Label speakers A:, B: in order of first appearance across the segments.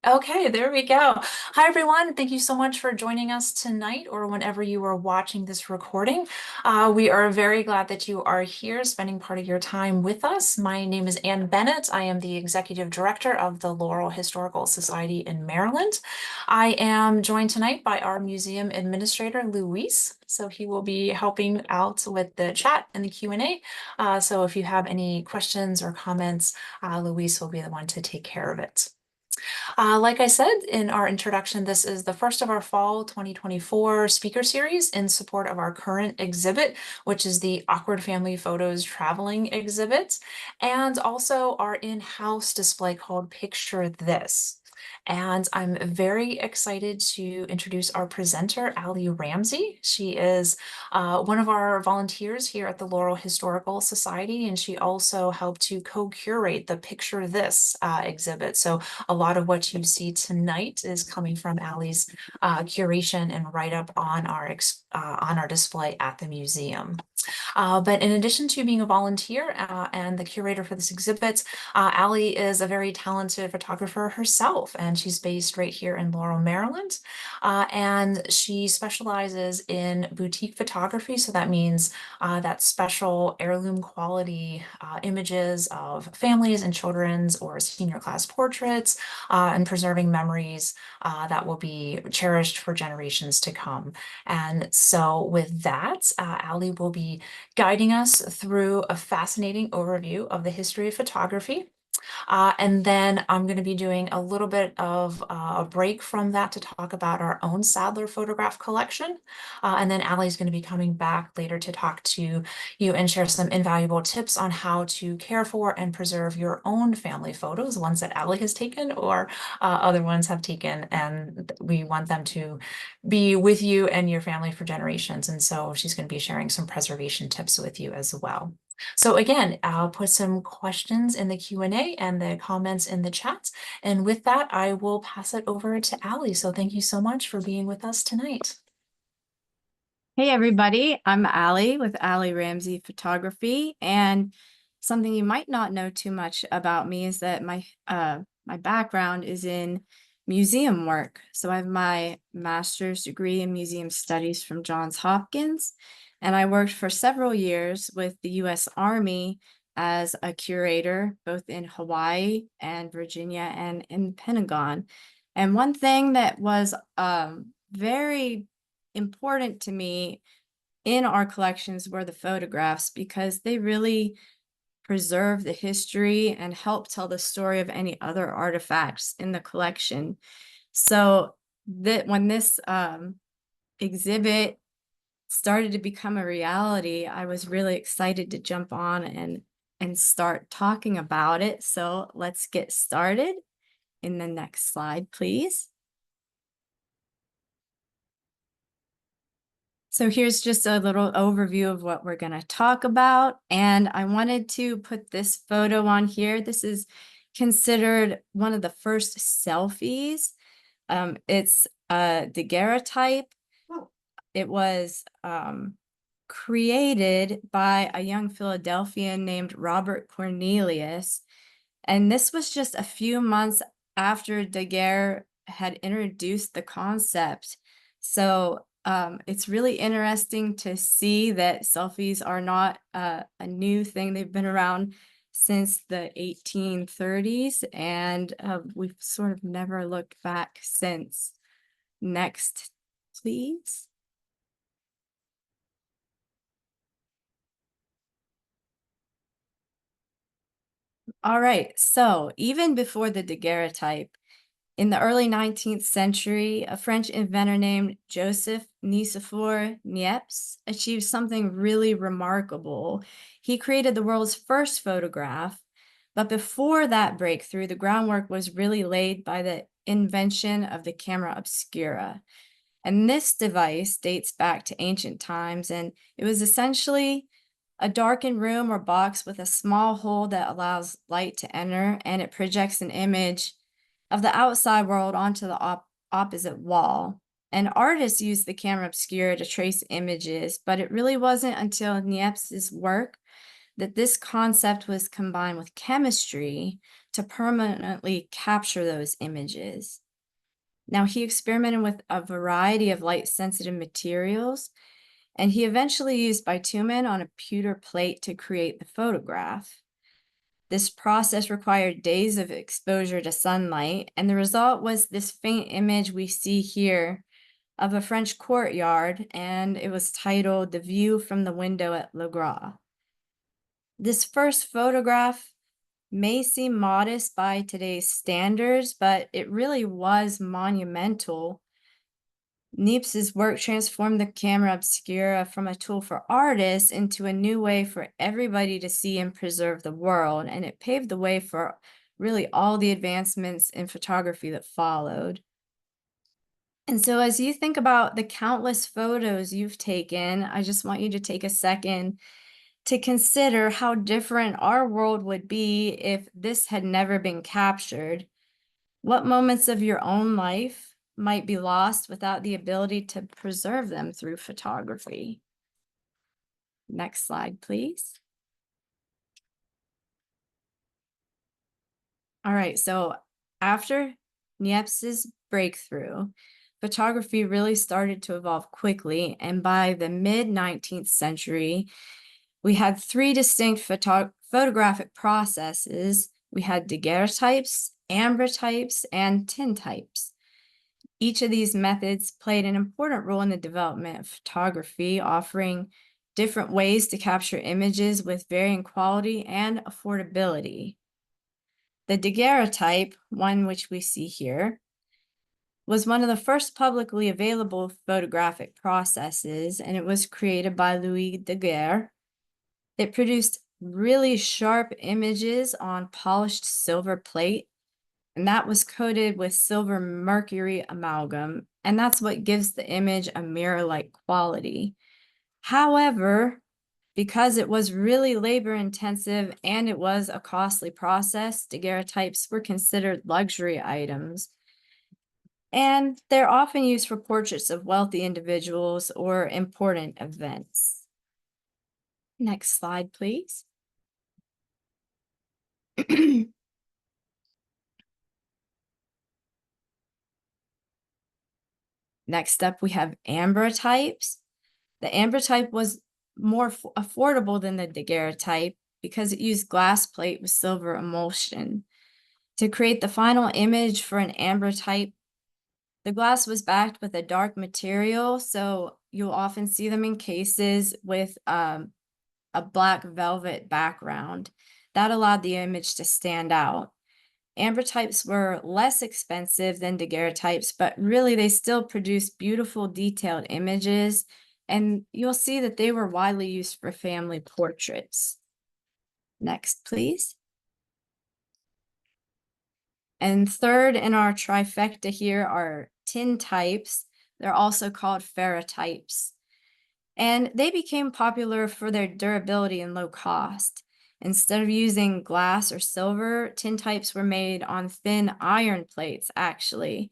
A: Okay, there we go. Hi, everyone. Thank you so much for joining us tonight or whenever you are watching this recording. We are very glad that you are here spending part of your time with us. My name is Ann Bennett. I am the Executive Director of the Laurel Historical Society in Maryland. I am joined tonight by our museum administrator, Luis. So he will be helping out with the chat and the Q&A. So if you have any questions or comments, Luis will be the one to take care of it. Like I said in our introduction, this is the first of our fall 2024 speaker series in support of our current exhibit, which is the Awkward Family Photos Traveling exhibit, and also our in-house display called Picture This. And I'm very excited to introduce our presenter, Ally Ramsey. She is one of our volunteers here at the Laurel Historical Society, and she also helped to co-curate the Picture This exhibit. So a lot of what you see tonight is coming from Ally's curation and write-up on our display at the museum. But in addition to being a volunteer and the curator for this exhibit, Ally is a very talented photographer herself, and she's based right here in Laurel, Maryland. And she specializes in boutique photography, so that means that special heirloom quality images of families and children's or senior class portraits and preserving memories that will be cherished for generations to come. And so with that, Ally will be guiding us through a fascinating overview of the history of photography. And then I'm going to be doing a little bit of a break from that to talk about our own Sadler photograph collection. And then Ally's going to be coming back later to talk to you and share some invaluable tips on how to care for and preserve your own family photos, ones that Ally has taken or other ones have taken. And we want them to be with you and your family for generations. And so she's going to be sharing some preservation tips with you as well. So again, I'll put some questions in the Q&A and the comments in the chat. And with that, I will pass it over to Ally. So thank you so much for being with us tonight.
B: Hey everybody, I'm Ally with Ally Ramsey Photography, and something you might not know too much about me is that my background is in museum work. So I have my master's degree in museum studies from Johns Hopkins, and I worked for several years with the U.S. Army as a curator, both in Hawaii and Virginia and in the Pentagon. And one thing that was very important to me in our collections were the photographs, because they really preserve the history and help tell the story of any other artifacts in the collection. So that when this exhibit started to become a reality, I was really excited to jump on and start talking about it. So let's get started. In the next slide, please. So here's just a little overview of what we're going to talk about. And I wanted to put this photo on here. This is considered one of the first selfies. It's a daguerreotype. It was created by a young Philadelphian named Robert Cornelius. And this was just a few months after Daguerre had introduced the concept. So it's really interesting to see that selfies are not a new thing. They've been around since the 1830s, and we've sort of never looked back since. Next, please. All right, so even before the daguerreotype, in the early 19th century, a French inventor named Joseph Nicephore Niepce achieved something really remarkable. He created the world's first photograph, but before that breakthrough, the groundwork was really laid by the invention of the camera obscura. And this device dates back to ancient times, and it was essentially a darkened room or box with a small hole that allows light to enter, and it projects an image of the outside world onto the opposite wall. And artists used the camera obscura to trace images, but it really wasn't until Niepce's work that this concept was combined with chemistry to permanently capture those images. Now, he experimented with a variety of light-sensitive materials, and he eventually used bitumen on a pewter plate to create the photograph. This process required days of exposure to sunlight, and the result was this faint image we see here of a French courtyard, and it was titled "The View from the Window at Le Gras." This first photograph may seem modest by today's standards, but it really was monumental. Niepce's work transformed the camera obscura from a tool for artists into a new way for everybody to see and preserve the world, and it paved the way for really all the advancements in photography that followed. And so as you think about the countless photos you've taken, I just want you to take a second to consider how different our world would be if this had never been captured. What moments of your own life might be lost without the ability to preserve them through photography? Next slide, please. All right, so after Niepce's breakthrough, photography really started to evolve quickly, and by the mid-19th century, we had three distinct photographic processes. We had daguerreotypes, ambrotypes, and tintypes. Each of these methods played an important role in the development of photography, offering different ways to capture images with varying quality and affordability. The daguerreotype, one which we see here, was one of the first publicly available photographic processes, and it was created by Louis Daguerre. It produced really sharp images on polished silver plate, and that was coated with silver mercury amalgam, and that's what gives the image a mirror-like quality. However, because it was really labor-intensive and it was a costly process, daguerreotypes were considered luxury items, and they're often used for portraits of wealthy individuals or important events. Next slide, please. Next up, we have ambrotypes. The ambrotype was more affordable than the daguerreotype because it used glass plate with silver emulsion. To create the final image for an ambrotype, the glass was backed with a dark material, so you'll often see them in cases with a black velvet background. That allowed the image to stand out. Ambrotypes were less expensive than daguerreotypes, but really they still produced beautiful detailed images, and you'll see that they were widely used for family portraits. Next, please. And third in our trifecta here are tintypes. They're also called ferrotypes. And they became popular for their durability and low cost. Instead of using glass or silver, tintypes were made on thin iron plates, actually.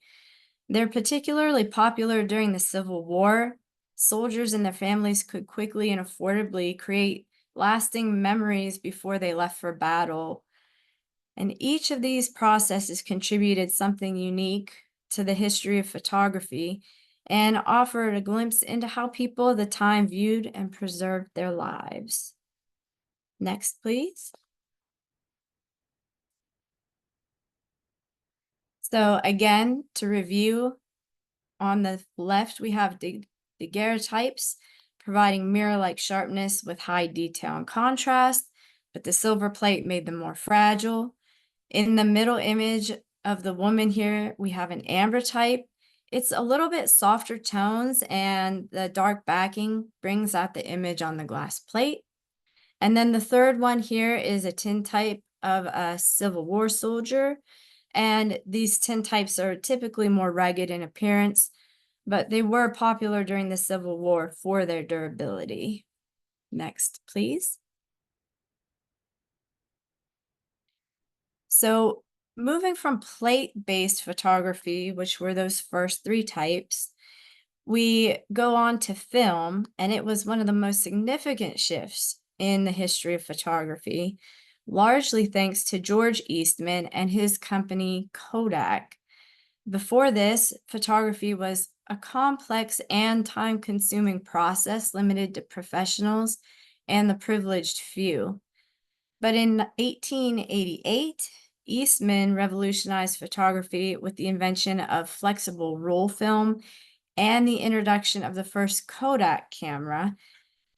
B: They're particularly popular during the Civil War. Soldiers and their families could quickly and affordably create lasting memories before they left for battle. And each of these processes contributed something unique to the history of photography and offered a glimpse into how people of the time viewed and preserved their lives. Next, please. So again, to review, on the left, we have daguerreotypes, providing mirror-like sharpness with high detail and contrast, but the silver plate made them more fragile. In the middle image of the woman here, we have an ambrotype. It's a little bit softer tones, and the dark backing brings out the image on the glass plate. And then the third one here is a tintype of a Civil War soldier. And these tintypes are typically more rugged in appearance, but they were popular during the Civil War for their durability. Next, please. So moving from plate-based photography, which were those first three types, we go on to film, and it was one of the most significant shifts in the history of photography, largely thanks to George Eastman and his company Kodak. Before this, photography was a complex and time-consuming process limited to professionals and the privileged few. But in 1888, Eastman revolutionized photography with the invention of flexible roll film and the introduction of the first Kodak camera,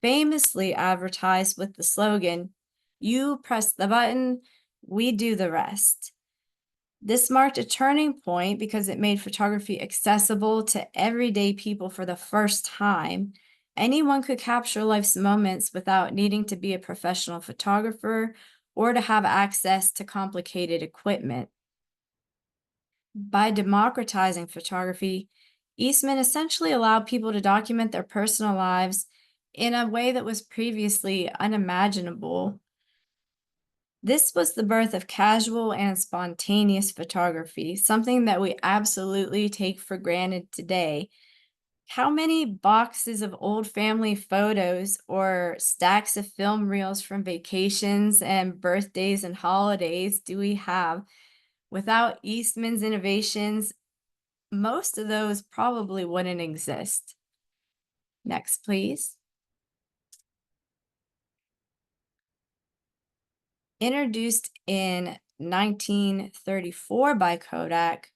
B: famously advertised with the slogan, "You press the button, we do the rest." This marked a turning point because it made photography accessible to everyday people for the first time. Anyone could capture life's moments without needing to be a professional photographer or to have access to complicated equipment. By democratizing photography, Eastman essentially allowed people to document their personal lives in a way that was previously unimaginable. This was the birth of casual and spontaneous photography, something that we absolutely take for granted today. How many boxes of old family photos or stacks of film reels from vacations and birthdays and holidays do we have? Without Eastman's innovations, most of those probably wouldn't exist. Next, please. Introduced in 1934 by Kodak,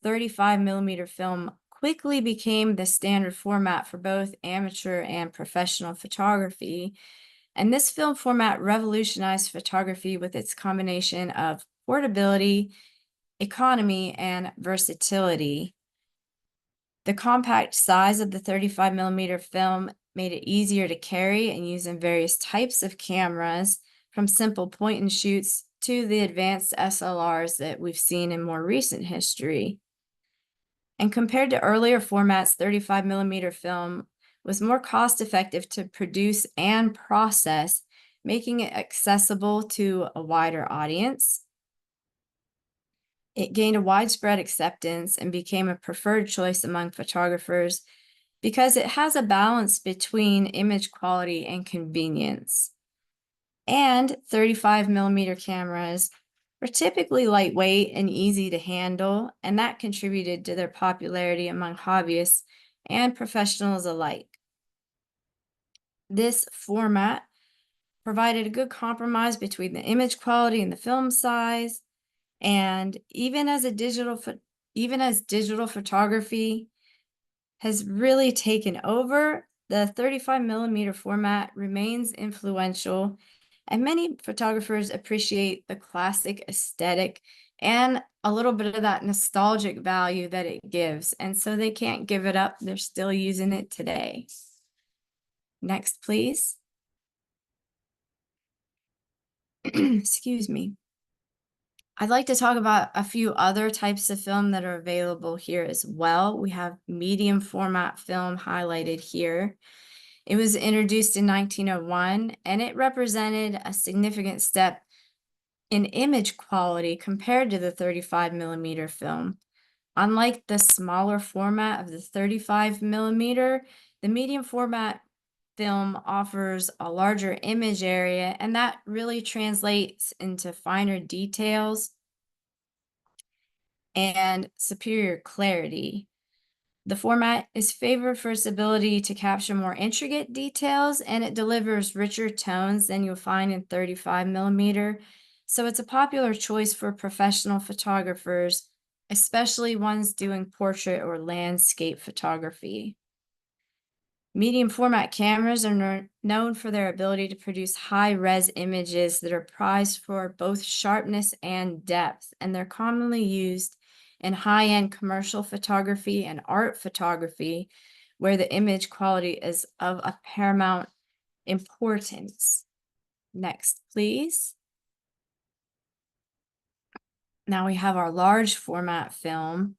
B: 35mm film quickly became the standard format for both amateur and professional photography. And this film format revolutionized photography with its combination of portability, economy, and versatility. The compact size of the 35mm film made it easier to carry and use in various types of cameras, from simple point and shoots to the advanced SLRs that we've seen in more recent history. And compared to earlier formats, 35mm film was more cost-effective to produce and process, making it accessible to a wider audience. It gained a widespread acceptance and became a preferred choice among photographers because it has a balance between image quality and convenience. And 35mm cameras were typically lightweight and easy to handle, and that contributed to their popularity among hobbyists and professionals alike. This format provided a good compromise between the image quality and the film size, and even as digital photography has really taken over, the 35mm format remains influential, and many photographers appreciate the classic aesthetic and a little bit of that nostalgic value that it gives. And so they can't give it up. They're still using it today. Next, please. Excuse me. I'd like to talk about a few other types of film that are available here as well. We have medium format film highlighted here. It was introduced in 1901, and it represented a significant step in image quality compared to the 35mm film. Unlike the smaller format of the 35mm, the medium format film offers a larger image area, and that really translates into finer details and superior clarity. The format is favored for its ability to capture more intricate details, and it delivers richer tones than you'll find in 35mm. So it's a popular choice for professional photographers, especially ones doing portrait or landscape photography. Medium format cameras are known for their ability to produce high-res images that are prized for both sharpness and depth, and they're commonly used in high-end commercial photography and art photography, where the image quality is of a paramount importance. Next, please. Now we have our large format film,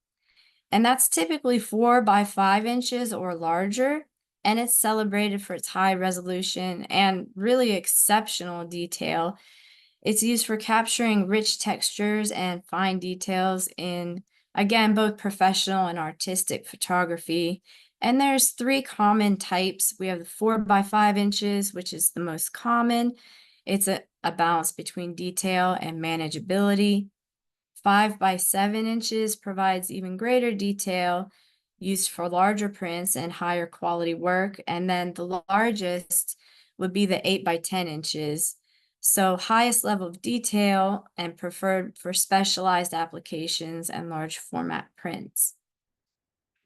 B: and that's typically 4 by 5 inches or larger, and it's celebrated for its high resolution and really exceptional detail. It's used for capturing rich textures and fine details in, again, both professional and artistic photography. And there's three common types. We have the 4 by 5 inches, which is the most common. It's a balance between detail and manageability. 5 by 7 inches provides even greater detail, used for larger prints and higher quality work. And then the largest would be the 8 by 10 inches. So highest level of detail and preferred for specialized applications and large format prints.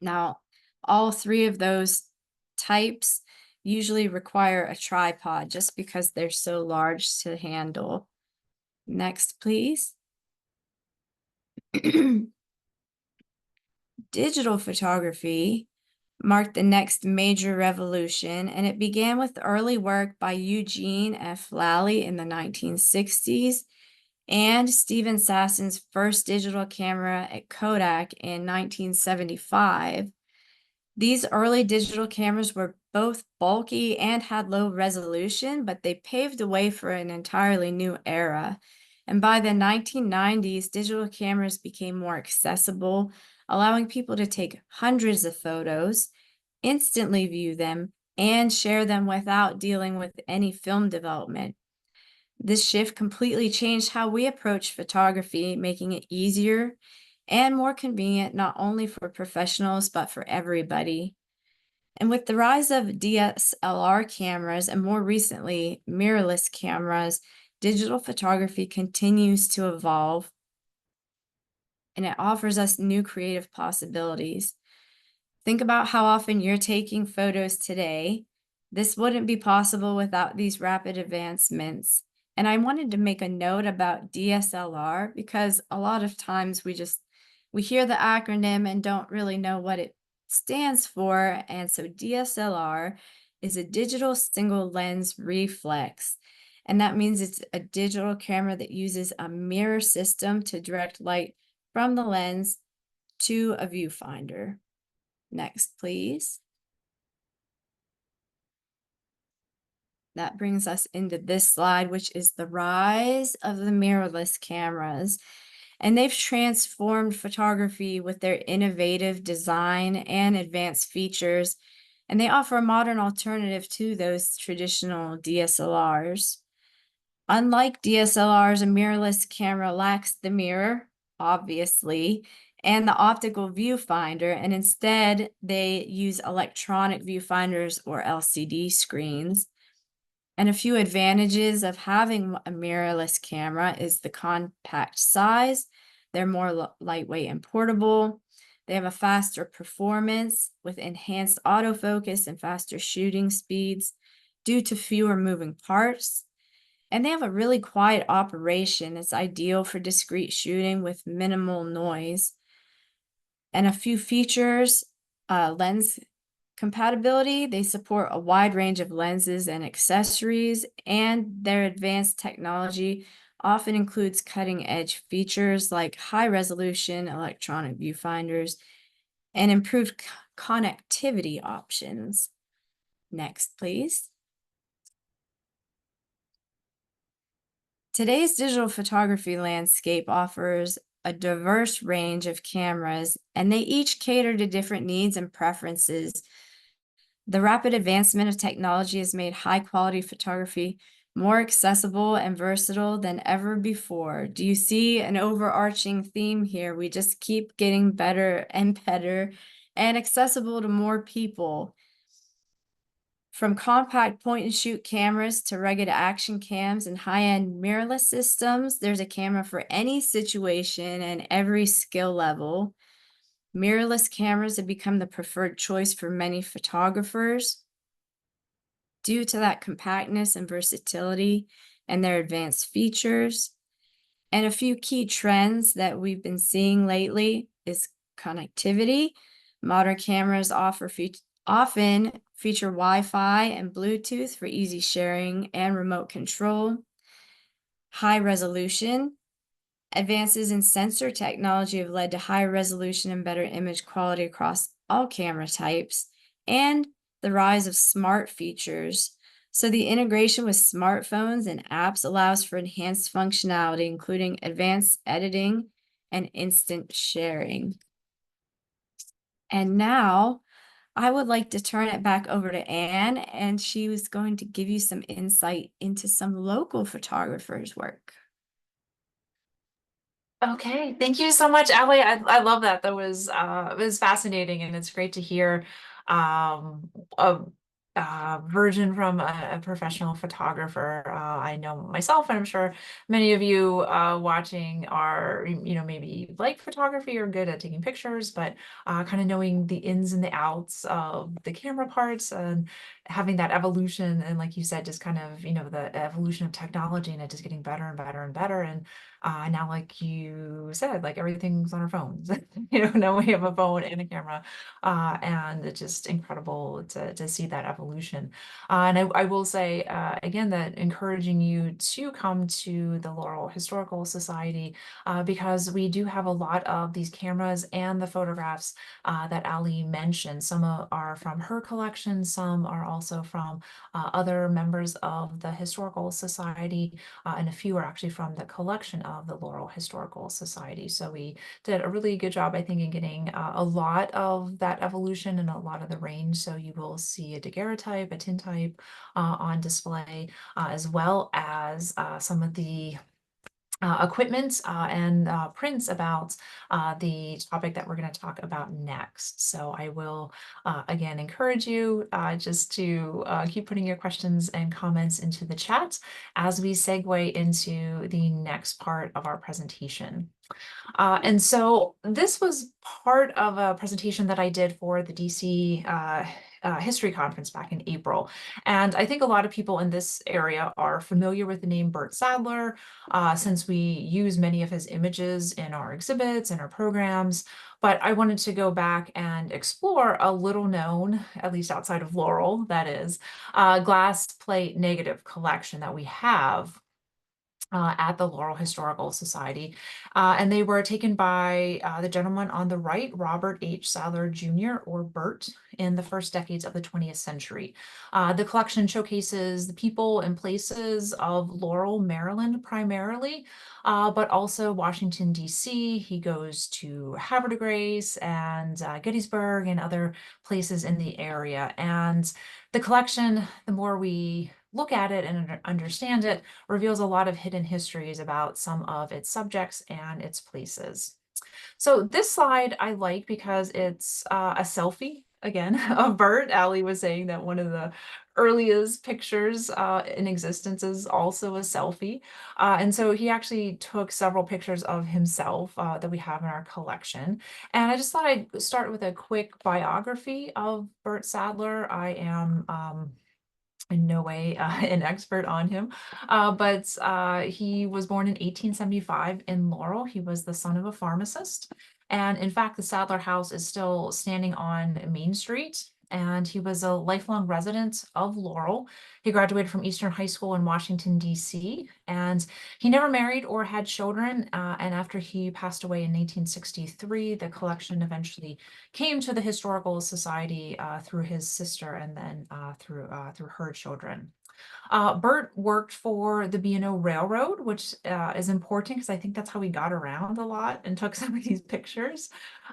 B: Now, all three of those types usually require a tripod just because they're so large to handle. Next, please. Digital photography marked the next major revolution, and it began with early work by Eugene F. Lally in the 1960s and Steven Sassen's first digital camera at Kodak in 1975. These early digital cameras were both bulky and had low resolution, but they paved the way for an entirely new era. And by the 1990s, digital cameras became more accessible, allowing people to take hundreds of photos, instantly view them, and share them without dealing with any film development. This shift completely changed how we approach photography, making it easier and more convenient not only for professionals, but for everybody. And with the rise of DSLR cameras and more recently mirrorless cameras, digital photography continues to evolve and it offers us new creative possibilities. Think about how often you're taking photos today. This wouldn't be possible without these rapid advancements. And I wanted to make a note about DSLR because a lot of times we hear the acronym and don't really know what it stands for. And so DSLR is a digital single lens reflex. And that means it's a digital camera that uses a mirror system to direct light from the lens to a viewfinder. Next, please. That brings us into this slide, which is the rise of the mirrorless cameras. And they've transformed photography with their innovative design and advanced features. And they offer a modern alternative to those traditional DSLRs. Unlike DSLRs, a mirrorless camera lacks the mirror, obviously, and the optical viewfinder, and instead they use electronic viewfinders or LCD screens. And a few advantages of having a mirrorless camera is the compact size. They're more lightweight and portable. They have a faster performance with enhanced autofocus and faster shooting speeds due to fewer moving parts. And they have a really quiet operation. It's ideal for discreet shooting with minimal noise. And a few features, lens compatibility. They support a wide range of lenses and accessories, and their advanced technology often includes cutting-edge features like high-resolution electronic viewfinders and improved connectivity options. Next, please. Today's digital photography landscape offers a diverse range of cameras, and they each cater to different needs and preferences. The rapid advancement of technology has made high-quality photography more accessible and versatile than ever before. Do you see an overarching theme here? We just keep getting better and better and accessible to more people. From compact point-and-shoot cameras to rugged action cams and high-end mirrorless systems, there's a camera for any situation and every skill level. Mirrorless cameras have become the preferred choice for many photographers due to that compactness and versatility and their advanced features. And a few key trends that we've been seeing lately is connectivity. Modern cameras often feature Wi-Fi and Bluetooth for easy sharing and remote control. High resolution. Advances in sensor technology have led to higher resolution and better image quality across all camera types, and the rise of smart features. So the integration with smartphones and apps allows for enhanced functionality, including advanced editing and instant sharing. And now I would like to turn it back over to Anne, and she was going to give you some insight into some local photographers' work.
A: Okay, thank you so much, Ally. I love that. That was it was fascinating, and it's great to hear um a, version from a professional photographer. I know myself, and I'm sure many of you watching are, maybe like photography or good at taking pictures, but kind of knowing the ins and the outs of the camera parts and having that evolution. And like you said, just kind of, the evolution of technology and it just getting better and better and better. And now, like you said, like everything's on our phones. Now we have a phone and a camera, and it's just incredible to see that evolution. And I will say again that encouraging you to come to the Laurel Historical Society because we do have a lot of these cameras and the photographs that Ali mentioned. Some are from her collection, some are also from other members of the Historical Society, and a few are actually from the collection of the Laurel Historical Society. So we did a really good job, I think, in getting a lot of that evolution and a lot of the range. So you will see a daguerreotype, a tintype on display, as well as some of the equipment and prints about the topic that we're going to talk about next. So I will again encourage you just to keep putting your questions and comments into the chat as we segue into the next part of our presentation. And so this was part of a presentation that I did for the DC History Conference back in April. And I think a lot of people in this area are familiar with the name Bert Sadler, since we use many of his images in our exhibits and our programs. But I wanted to go back and explore a little known, at least outside of Laurel, that is, glass plate negative collection that we have at the Laurel Historical Society. And they were taken by the gentleman on the right, Robert H. Sadler Jr., or Bert, in the first decades of the 20th century. The collection showcases the people and places of Laurel, Maryland, primarily, but also Washington, D.C. He goes to Havre de Grace and Gettysburg and other places in the area. And the collection, the more we look at it and understand it, reveals a lot of hidden histories about some of its subjects and its places. So this slide I like because it's a selfie again of Bert. Ali was saying that one of the earliest pictures in existence is also a selfie. And so he actually took several pictures of himself that we have in our collection. And I just thought I'd start with a quick biography of Bert Sadler. I am in no way an expert on him, but he was born in 1875 in Laurel. He was the son of a pharmacist. And in fact, the Sadler House is still standing on Main Street. And he was a lifelong resident of Laurel. He graduated from Eastern High School in Washington, D.C., and he never married or had children. And after he passed away in 1963, the collection eventually came to the Historical Society through his sister and then through her children. Bert worked for the B&O Railroad, which is important because I think that's how he got around a lot and took some of these pictures.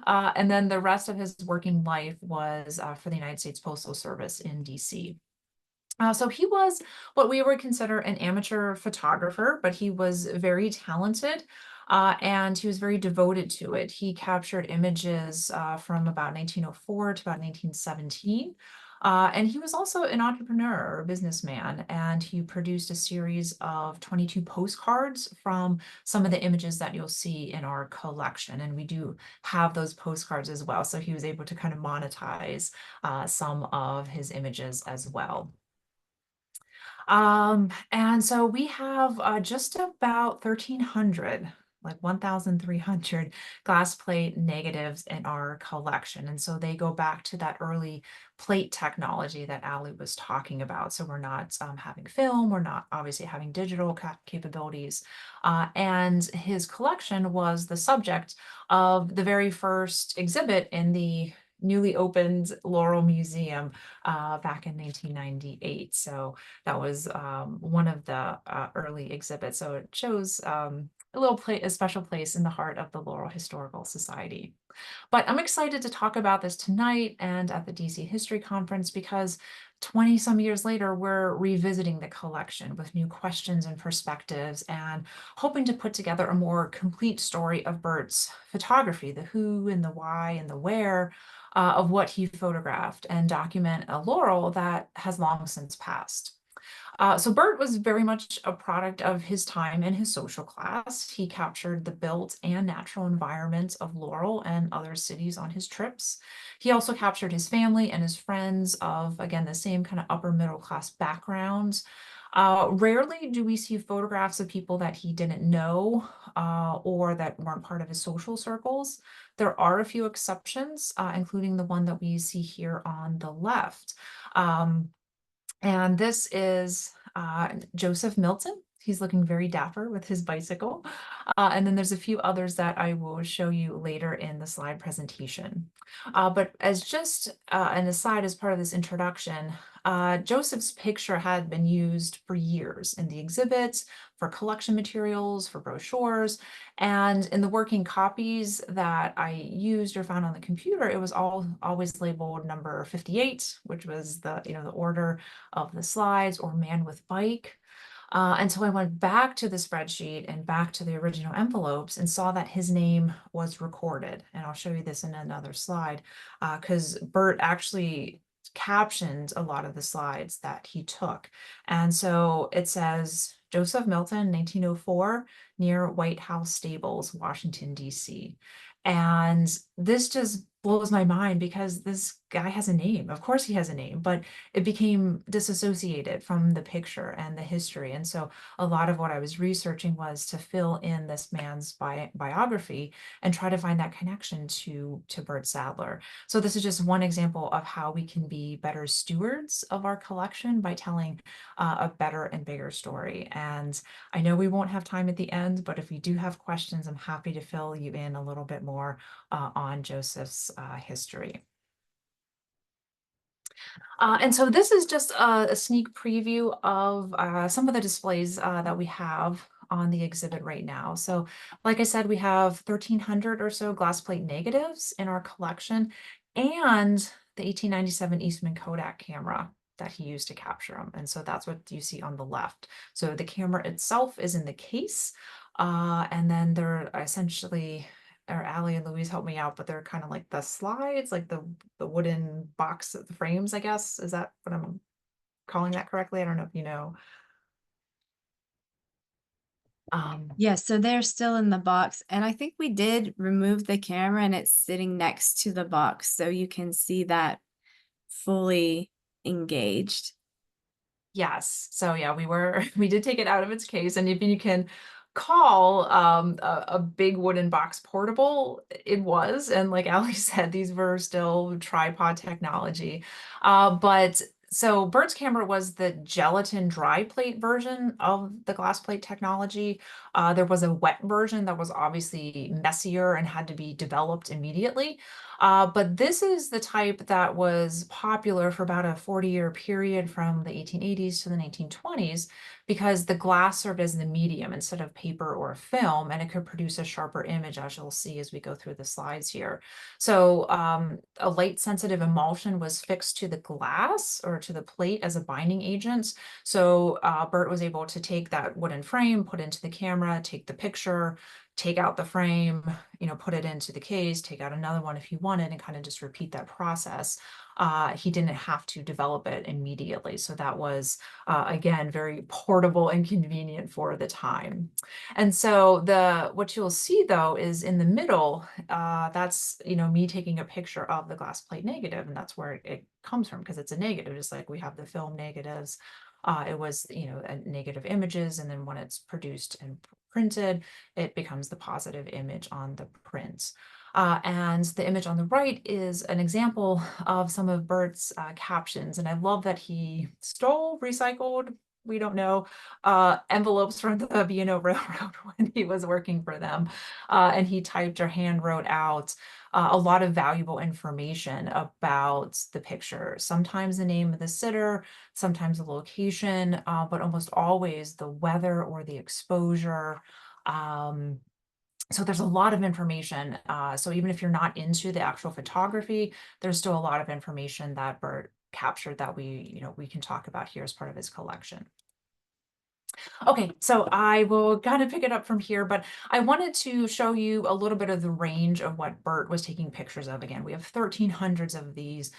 A: And then the rest of his working life was for the United States Postal Service in DC. So he was what we would consider an amateur photographer, but he was very talented. And he was very devoted to it. He captured images from about 1904 to about 1917. And he was also an entrepreneur or a businessman, and he produced a series of 22 postcards from some of the images that you'll see in our collection. And we do have those postcards as well. So he was able to kind of monetize some of his images as well. And so we have just about 1,300, like 1,300 glass plate negatives in our collection. And so they go back to that early plate technology that Ali was talking about. So we're not having film, we're not obviously having digital capabilities. And his collection was the subject of the very first exhibit in the newly opened Laurel Museum back in 1998. So that was one of the early exhibits. So it shows a special place in the heart of the Laurel Historical Society. But I'm excited to talk about this tonight and at the DC History Conference because 20 some years later, we're revisiting the collection with new questions and perspectives and hoping to put together a more complete story of Bert's photography, the who and the why and the where of what he photographed, and document a Laurel that has long since passed. So Bert was very much a product of his time and his social class. He captured the built and natural environments of Laurel and other cities on his trips. He also captured his family and his friends of, again, the same kind of upper middle class backgrounds. Rarely do we see photographs of people that he didn't know or that weren't part of his social circles. There are a few exceptions, including the one that we see here on the left. And this is Joseph Milton. He's looking very dapper with his bicycle. And then there's a few others that I will show you later in the slide presentation. But as just an aside, as part of this introduction, Joseph's picture had been used for years in the exhibits, for collection materials, for brochures, and in the working copies that I used or found on the computer, it was always labeled number 58, which was the order of the slides, or man with bike. Until I went back to the spreadsheet and back to the original envelopes and saw that his name was recorded. And I'll show you this in another slide because Bert actually captioned a lot of the slides that he took. And so it says Joseph Milton, 1904, near White House Stables, Washington, D.C. And this just blows my mind because this guy has a name. Of course he has a name, but it became disassociated from the picture and the history. And so a lot of what I was researching was to fill in this man's biography and try to find that connection to Bert Sadler. So this is just one example of how we can be better stewards of our collection by telling a better and bigger story. And I know we won't have time at the end, but if you do have questions, I'm happy to fill you in a little bit more on Joseph's history. And so this is just a sneak preview of some of the displays that we have on the exhibit right now. So like I said, we have 1,300 or so glass plate negatives in our collection and the 1897 Eastman Kodak camera that he used to capture them. And so that's what you see on the left. So the camera itself is in the case, and then they're essentially, or Ally and Louise help me out, but they're kind of like the slides, like the wooden box, the frames, I guess. Is that what I'm calling that correctly? I don't know if you know.
B: Yes, so they're still in the box. And I think we did remove the camera and it's sitting next to the box. So you can see that fully engaged.
A: Yes. So yeah, we did take it out of its case, and if you can call a big wooden box portable, it was. And like Ali said, these were still tripod technology. But so Bert's camera was the gelatin dry plate version of the glass plate technology. There was a wet version that was obviously messier and had to be developed immediately. But this is the type that was popular for about a 40-year period from the 1880s to the 1920s because the glass served as the medium instead of paper or film, and it could produce a sharper image, as you'll see as we go through the slides here. So a light sensitive emulsion was fixed to the glass or to the plate as a binding agent. So Bert was able to take that wooden frame, put into the camera, take the picture, take out the frame, put it into the case, take out another one if he wanted, and kind of just repeat that process. He didn't have to develop it immediately. So that was, again, very portable and convenient for the time. And so what you'll see though is in the middle, that's, me taking a picture of the glass plate negative, and that's where it comes from because it's a negative, just like we have the film negatives. It was, negative images, and then when it's produced and printed, it becomes the positive image on the print. And the image on the right is an example of some of Bert's captions. And I love that he stole, recycled, we don't know, envelopes from the B&O Railroad when he was working for them. And he typed or hand wrote out a lot of valuable information about the picture. Sometimes the name of the sitter, sometimes the location, but almost always the weather or the exposure. So there's a lot of information. So even if you're not into the actual photography, there's still a lot of information that Bert captured that we can talk about here as part of his collection. Okay, so I will kind of pick it up from here, but I wanted to show you a little bit of the range of what Bert was taking pictures of. Again, we have 1300s of these.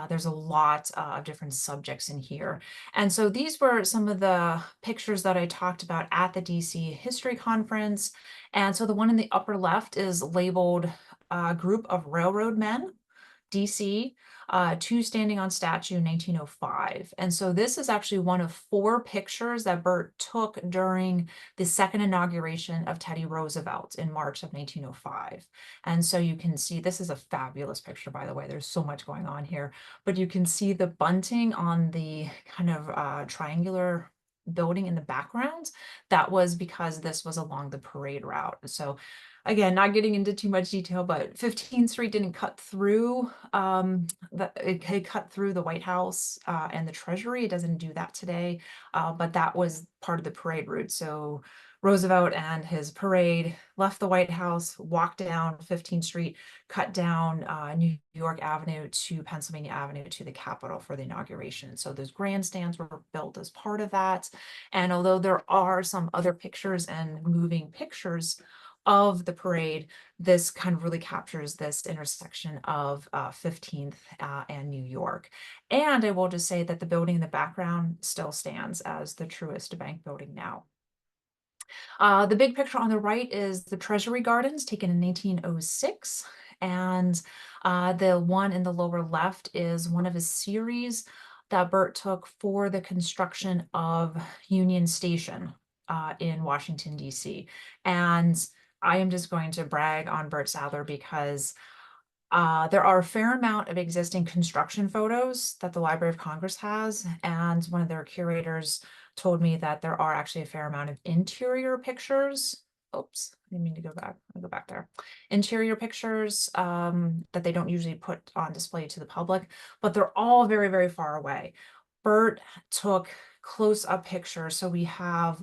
A: There's a lot of different subjects in here. And so these were some of the pictures that I talked about at the DC History Conference. And so the one in the upper left is labeled Group of Railroad Men. DC, two standing on statue 1905. And so this is actually one of four pictures that Bert took during the second inauguration of Teddy Roosevelt in March of 1905. And so you can see, this is a fabulous picture, by the way. There's so much going on here, but you can see the bunting on the kind of triangular building in the background. That was because this was along the parade route. So again, not getting into too much detail, but 15th Street didn't cut through it cut through the White House and the Treasury. It doesn't do that today, but that was part of the parade route. So Roosevelt and his parade left the White House, walked down 15th Street, cut down New York Avenue to Pennsylvania Avenue to the Capitol for the inauguration. So those grandstands were built as part of that. And although there are some other pictures and moving pictures of the parade, this kind of really captures this intersection of 15th and New York. And I will just say that the building in the background still stands as the truest bank building now. The big picture on the right is the Treasury Gardens taken in 1906. And the one in the lower left is one of a series that Bert took for the construction of Union Station in Washington, D.C. And I am just going to brag on Bert Sadler because there are a fair amount of existing construction photos that the Library of Congress has, and one of their curators told me that there are actually a fair amount of interior pictures. Oops, I didn't mean to go back. I'll go back there. Interior pictures that they don't usually put on display to the public, but they're all very, very far away. Bert took close-up pictures, so we have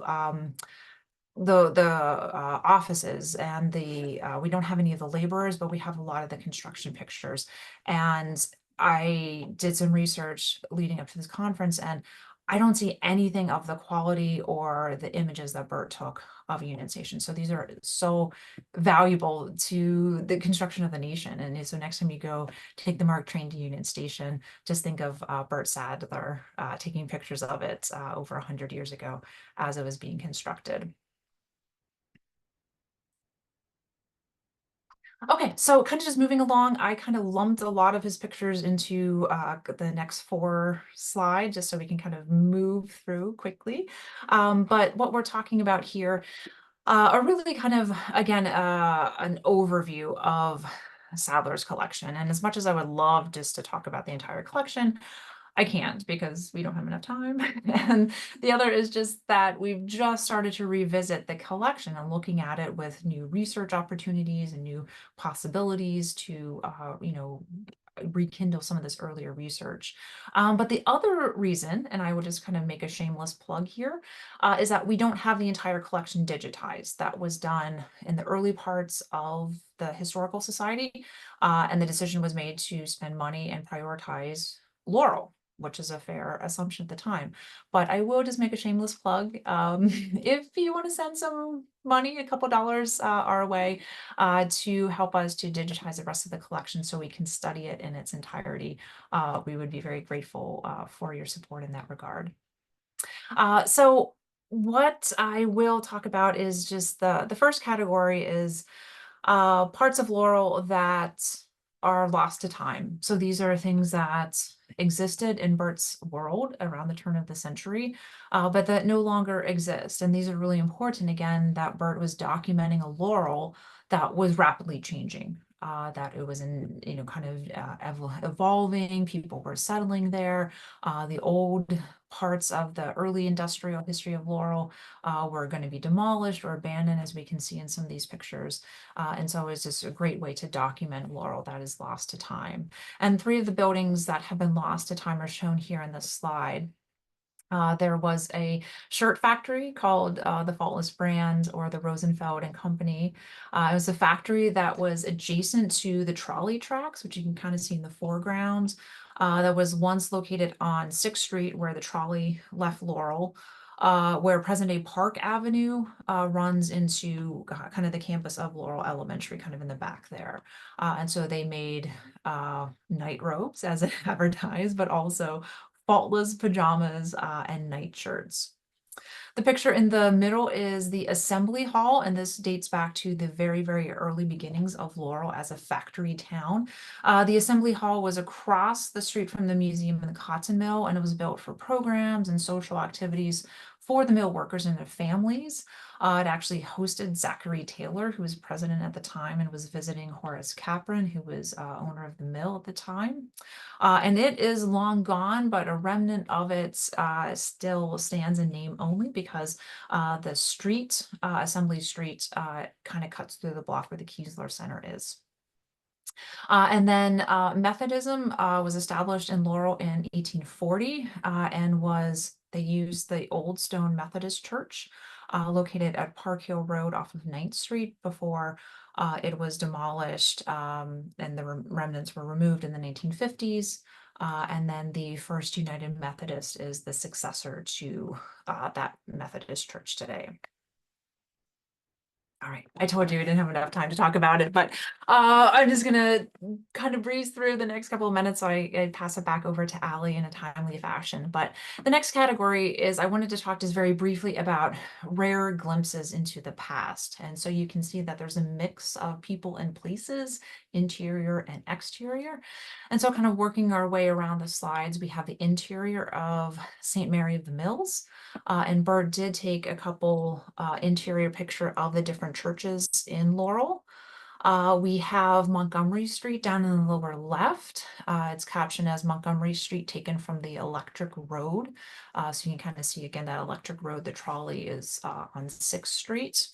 A: the offices and the we don't have any of the laborers, but we have a lot of the construction pictures. And I did some research leading up to this conference, and I don't see anything of the quality or the images that Bert took of Union Station. So these are so valuable to the construction of the nation. And so next time you go take the MARC train to Union Station, just think of Bert Sadler taking pictures of it over 100 years ago as it was being constructed. Okay, so kind of just moving along, I kind of lumped a lot of his pictures into the next four slides just so we can kind of move through quickly. But what we're talking about here are really kind of, again, an overview of Sadler's collection. And as much as I would love just to talk about the entire collection, I can't because we don't have enough time. And the other is just that we've just started to revisit the collection and looking at it with new research opportunities and new possibilities to, rekindle some of this earlier research. But the other reason, and I will just kind of make a shameless plug here, is that we don't have the entire collection digitized. That was done in the early parts of the Historical Society, and the decision was made to spend money and prioritize Laurel, which is a fair assumption at the time. But I will just make a shameless plug. If you want to send some money, a couple dollars our way to help us to digitize the rest of the collection so we can study it in its entirety, we would be very grateful for your support in that regard. So what I will talk about is just the first category is parts of Laurel that are lost to time. So these are things that existed in Bert's world around the turn of the century, but that no longer exist. And these are really important, again, that Bert was documenting a Laurel that was rapidly changing. That it was in, kind of evolving, people were settling there. The old parts of the early industrial history of Laurel were going to be demolished or abandoned, as we can see in some of these pictures. And so it's just a great way to document Laurel that is lost to time. And three of the buildings that have been lost to time are shown here in this slide. There was a shirt factory called the Faultless Brand or the Rosenfeld and Company. It was a factory that was adjacent to the trolley tracks, which you can kind of see in the foreground. That was once located on 6th Street where the trolley left Laurel, where present-day Park Avenue runs into kind of the campus of Laurel Elementary, kind of in the back there. And so they made night robes as it advertised, but also faultless pajamas and night shirts. The picture in the middle is the assembly hall, and this dates back to the very, very early beginnings of Laurel as a factory town. The assembly hall was across the street from the museum and the cotton mill, and it was built for programs and social activities for the mill workers and their families. It actually hosted Zachary Taylor, who was president at the time and was visiting Horace Capron, who was owner of the mill at the time. And it is long gone, but a remnant of it still stands in name only because the street, Assembly Street, kind of cuts through the block where the Keesler Center is. And then Methodism was established in Laurel in 1840 and they used the Old Stone Methodist Church located at Park Hill Road off of 9th Street before it was demolished and the remnants were removed in the 1950s. And then the First United Methodist is the successor to that Methodist church today. All right, I told you we didn't have enough time to talk about it, but I'm just gonna kind of breeze through the next couple of minutes so I pass it back over to Ally in a timely fashion. But the next category is I wanted to talk just very briefly about rare glimpses into the past. And so you can see that there's a mix of people and places, interior and exterior. And so kind of working our way around the slides, we have the interior of St. Mary of the Mills. And Bert did take a couple interior picture of the different churches in Laurel. We have Montgomery Street down in the lower left. It's captioned as Montgomery Street taken from the Electric Road. So you can kind of see again that Electric Road, the trolley is on 6th Street.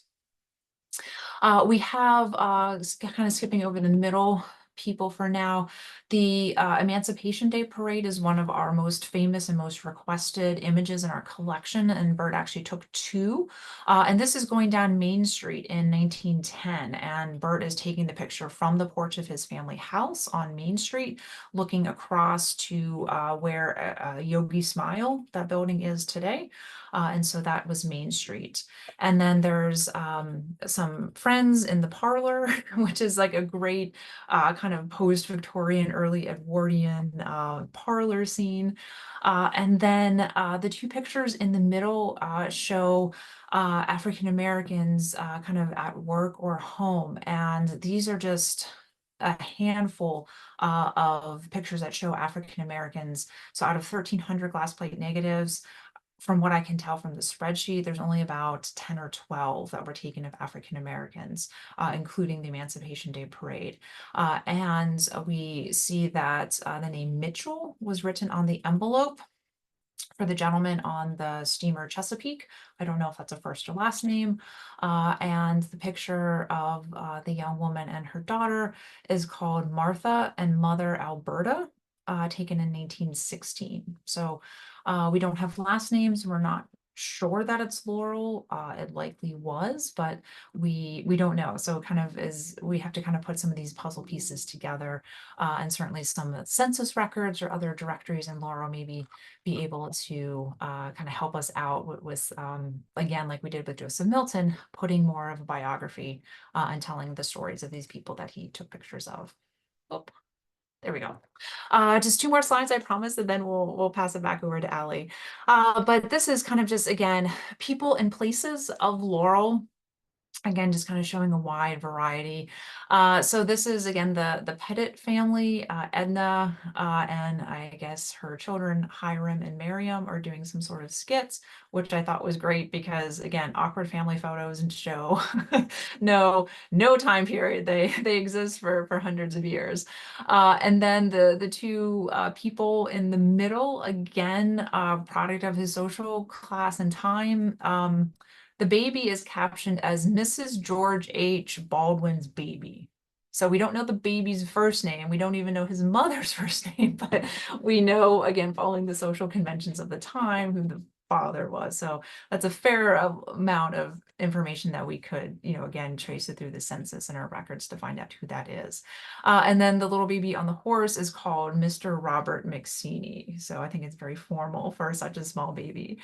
A: We have kind of skipping over the middle people for now. The Emancipation Day Parade is one of our most famous and most requested images in our collection, and Bert actually took two. And this is going down Main Street in 1910, and Bert is taking the picture from the porch of his family house on Main Street, looking across to where Yogi Smile, that building is today. And so that was Main Street. And then there's some friends in the parlor, which is like a great kind of post-Victorian, early Edwardian parlor scene. And then the two pictures in the middle show African Americans kind of at work or home. And these are just a handful of pictures that show African Americans. So out of 1,300 glass plate negatives, from what I can tell from the spreadsheet, there's only about 10 or 12 that were taken of African Americans, including the Emancipation Day Parade. And we see that the name Mitchell was written on the envelope for the gentleman on the steamer Chesapeake. I don't know if that's a first or last name. And the picture of the young woman and her daughter is called Martha and Mother Alberta, taken in 1916. So we don't have last names. We're not sure that it's Laurel. It likely was, but we don't know. So kind of we have to kind of put some of these puzzle pieces together, and certainly some census records or other directories in Laurel maybe be able to kind of help us out with again, like we did with Joseph Milton, putting more of a biography and telling the stories of these people that he took pictures of. Oh, there we go. Just two more slides, I promise, and then we'll pass it back over to Ally. But this is kind of just, again, people and places of Laurel. Again, just kind of showing a wide variety. So this is, again, the Pettit family. Edna and I guess her children, Hiram and Miriam, are doing some sort of skits, which I thought was great because, again, awkward family photos and show no time period. They exist for hundreds of years. And then the two people in the middle, again, product of his social class and time. The baby is captioned as Mrs. George H. Baldwin's baby. So we don't know the baby's first name. We don't even know his mother's first name, but we know, again, following the social conventions of the time, who the father was. So that's a fair amount of information that we could, again, trace it through the census and our records to find out who that is. And then the little baby on the horse is called Mr. Robert McSeany. So I think it's very formal for such a small baby.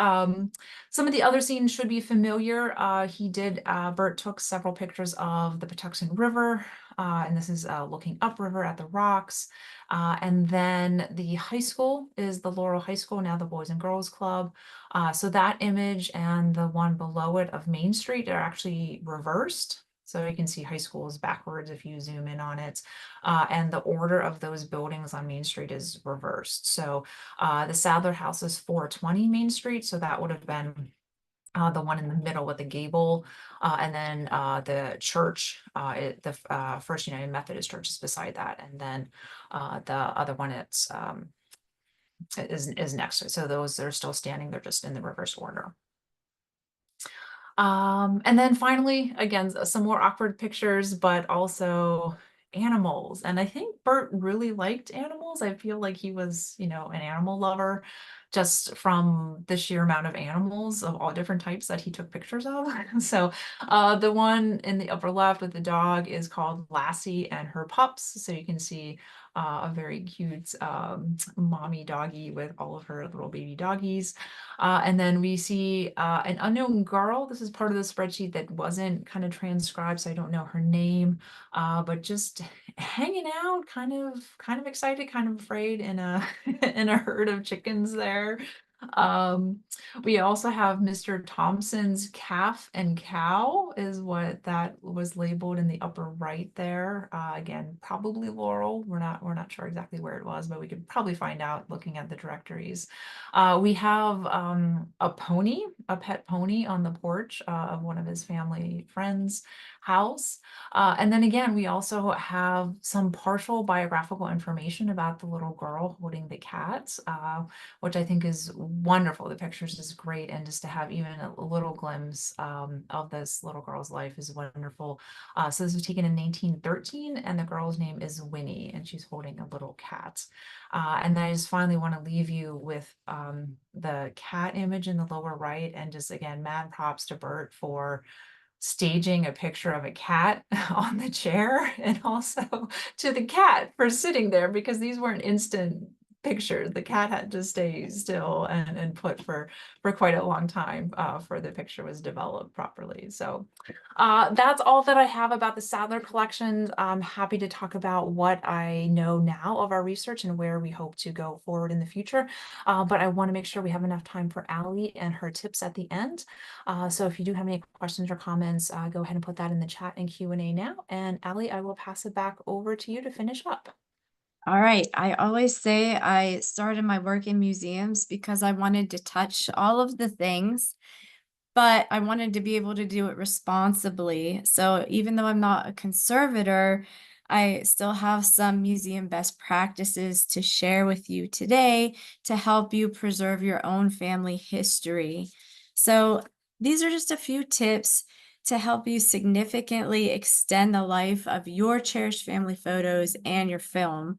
A: Um, some of the other scenes should be familiar. Bert took several pictures of the Patuxent River, and this is looking upriver at the rocks. And then the high school is the Laurel High School, now the Boys and Girls Club. So that image and the one below it of Main Street are actually reversed. So you can see high school is backwards if you zoom in on it. And the order of those buildings on Main Street is reversed. So the Sadler House is 420 Main Street, so that would have been the one in the middle with the gable, and then the church, the First United Methodist Church is beside that, and then the other one is next to it. So those are still standing; they're just in the reverse order. And then finally, again, some more awkward pictures, but also animals. And I think Bert really liked animals. I feel like he was, an animal lover just from the sheer amount of animals of all different types that he took pictures of. So the one in the upper left with the dog is called Lassie and her pups. So you can see a very cute mommy doggy with all of her little baby doggies. And then we see an unknown girl. This is part of the spreadsheet that wasn't kind of transcribed, so I don't know her name, but just hanging out, kind of excited, kind of afraid in a in a herd of chickens there. Um, we also have Mr. Thompson's calf and cow is what that was labeled in the upper right there. Again, probably Laurel. We're not sure exactly where it was, but we could probably find out looking at the directories. We have a pony, a pet pony on the porch of one of his family friends' house. And then again, we also have some partial biographical information about the little girl holding the cat, which I think is wonderful. The pictures is great, and just to have even a little glimpse of this little girl's life is wonderful. So this was taken in 1913, and the girl's name is Winnie, and she's holding a little cat. And then I just finally want to leave you with the cat image in the lower right, and just again, mad props to Bert for staging a picture of a cat on the chair, and also to the cat for sitting there, because these weren't instant pictures. The cat had to stay still and put for quite a long time for the picture was developed properly. So that's all that I have about the Sadler collection. I'm happy to talk about what I know now of our research and where we hope to go forward in the future. But I want to make sure we have enough time for Ally and her tips at the end. So if you do have any questions or comments, go ahead and put that in the chat and Q&A now. And Ally, I will pass it back over to you to finish up.
B: All right. I always say I started my work in museums because I wanted to touch all of the things, but I wanted to be able to do it responsibly. So even though I'm not a conservator, I still have some museum best practices to share with you today to help you preserve your own family history. So these are just a few tips to help you significantly extend the life of your cherished family photos and your film.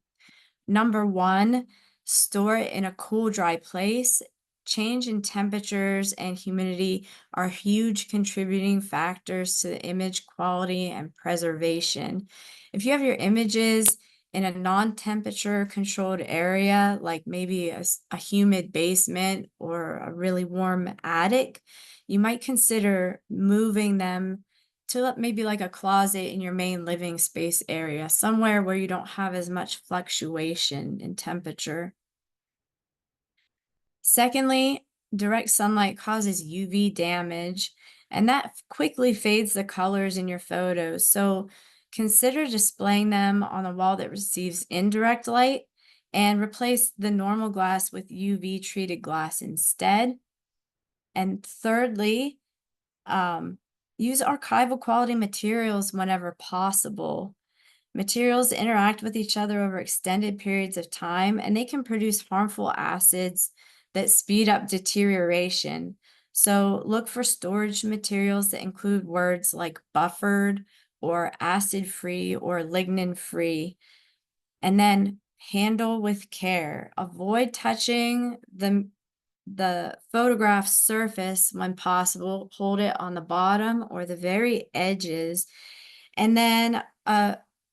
B: Number one, store it in a cool, dry place. Change in temperatures and humidity are huge contributing factors to the image quality and preservation. If you have your images in a non-temperature controlled area, like maybe a humid basement or a really warm attic, you might consider moving them to maybe like a closet in your main living space area, somewhere where you don't have as much fluctuation in temperature. Secondly, direct sunlight causes UV damage, and that quickly fades the colors in your photos. So consider displaying them on a wall that receives indirect light and replace the normal glass with UV treated glass instead. And thirdly, use archival quality materials whenever possible. Materials interact with each other over extended periods of time, and they can produce harmful acids that speed up deterioration. So look for storage materials that include words like buffered or acid-free or lignin-free. And then handle with care. Avoid touching the photograph surface when possible. Hold it on the bottom or the very edges. And then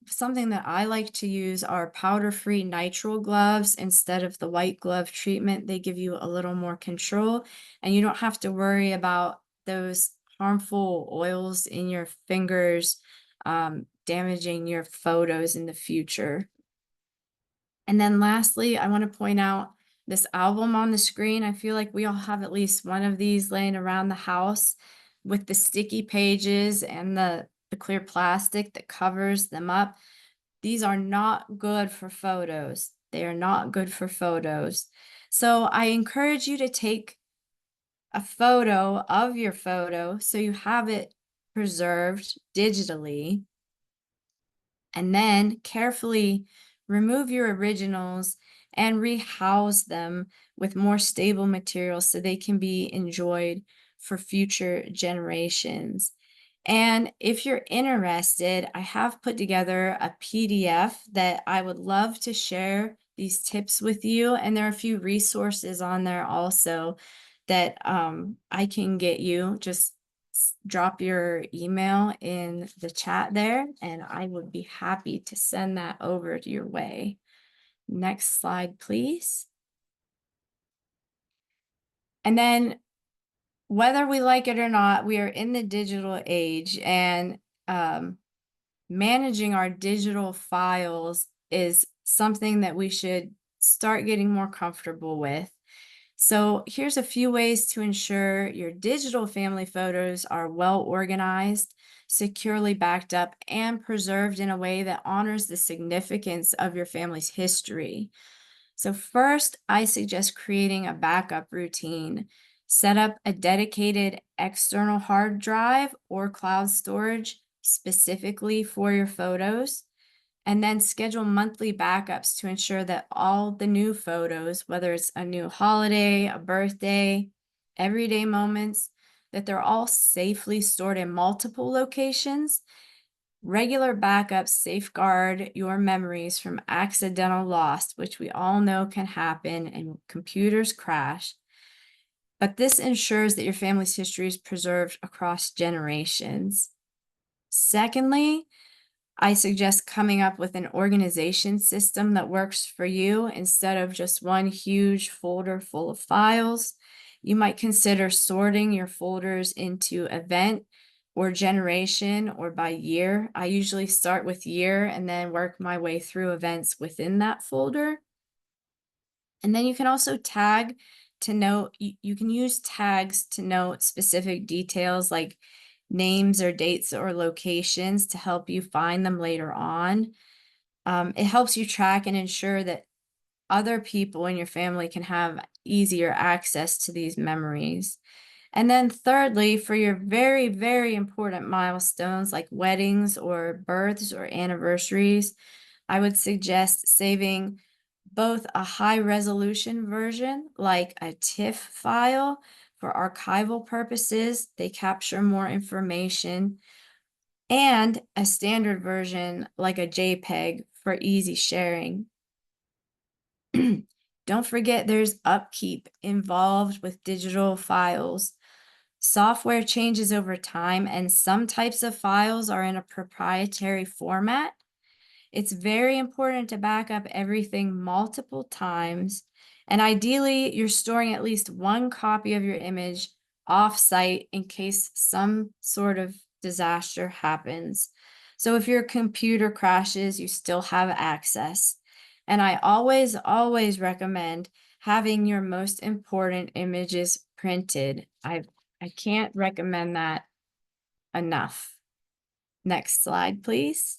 B: something that I like to use are powder-free nitrile gloves instead of the white glove treatment. They give you a little more control, and you don't have to worry about those harmful oils in your fingers damaging your photos in the future. And then lastly, I want to point out this album on the screen. I feel like we all have at least one of these laying around the house with the sticky pages and the clear plastic that covers them up. These are not good for photos. They are not good for photos. So I encourage you to take a photo of your photo so you have it preserved digitally, and then carefully remove your originals and rehouse them with more stable materials so they can be enjoyed for future generations. And if you're interested, I have put together a PDF that I would love to share these tips with you. And there are a few resources on there also that I can get you. Just drop your email in the chat there, and I would be happy to send that over to your way. Next slide, please. And then whether we like it or not, we are in the digital age, and managing our digital files is something that we should start getting more comfortable with. So here's a few ways to ensure your digital family photos are well organized, securely backed up, and preserved in a way that honors the significance of your family's history. So first, I suggest creating a backup routine. Set up a dedicated external hard drive or cloud storage specifically for your photos, and then schedule monthly backups to ensure that all the new photos, whether it's a new holiday, a birthday, everyday moments, that they're all safely stored in multiple locations. Regular backups safeguard your memories from accidental loss, which we all know can happen and computers crash. But this ensures that your family's history is preserved across generations. Secondly, I suggest coming up with an organization system that works for you instead of just one huge folder full of files. You might consider sorting your folders into event or generation or by year. I usually start with year and then work my way through events within that folder. And then you can also tag to note, you can use tags to note specific details like names or dates or locations to help you find them later on. It helps you track and ensure that other people in your family can have easier access to these memories. And then thirdly, for your very, very important milestones like weddings or births or anniversaries, I would suggest saving both a high resolution version like a TIFF file for archival purposes. They capture more information, and a standard version like a JPEG for easy sharing. Don't forget there's upkeep involved with digital files. Software changes over time, and some types of files are in a proprietary format. It's very important to back up everything multiple times, and ideally, you're storing at least one copy of your image off-site in case some sort of disaster happens. So if your computer crashes, you still have access. And I always, always recommend having your most important images printed. I can't recommend that enough. Next slide, please.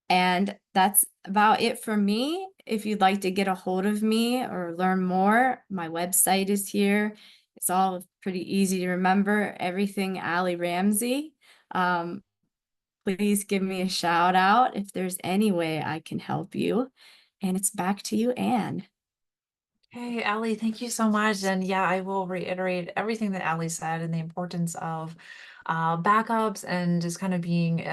B: And that's about it for me. If you'd like to get a hold of me or learn more, my website is here. It's all pretty easy to remember, everything Ally Ramsey. Please give me a shout out if there's any way I can help you. And it's back to you, Anne.
A: Hey, Ally, thank you so much. And yeah, I will reiterate everything that Ally said and the importance of backups and just kind of being